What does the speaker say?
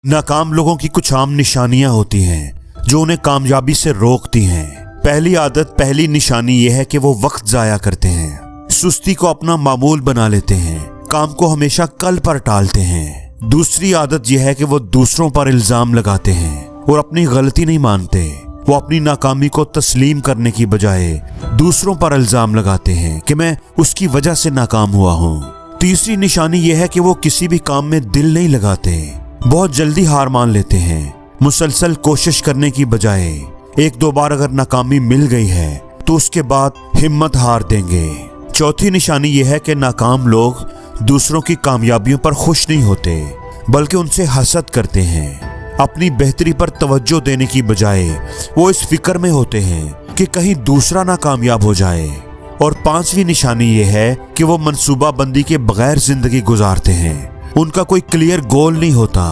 नाकाम लोगों की कुछ आम निशानियां होती हैं जो उन्हें कामयाबी से रोकती हैं। पहली निशानी यह है कि वो वक्त जाया करते हैं, सुस्ती को अपना मामूल बना लेते हैं, काम को हमेशा कल पर टालते हैं। दूसरी आदत यह है कि वो दूसरों पर इल्जाम लगाते हैं और अपनी गलती नहीं मानते। वो अपनी नाकामी को तस्लीम करने की बजाय दूसरों पर इल्जाम लगाते हैं कि मैं उसकी वजह से नाकाम हुआ हूँ। तीसरी निशानी यह है कि वो किसी भी काम में दिल नहीं लगाते, बहुत जल्दी हार मान लेते हैं। मुसलसल कोशिश करने की बजाय एक दो बार अगर नाकामी मिल गई है तो उसके बाद हिम्मत हार देंगे। चौथी निशानी यह है कि नाकाम लोग दूसरों की कामयाबियों पर खुश नहीं होते बल्कि उनसे हसद करते हैं। अपनी बेहतरी पर तवज्जो देने की बजाय वो इस फिक्र में होते हैं कि कहीं दूसरा ना कामयाब हो जाए। और पांचवी निशानी यह है कि वो मंसूबा बंदी के बगैर जिंदगी गुजारते हैं। उनका कोई क्लियर गोल नहीं होता,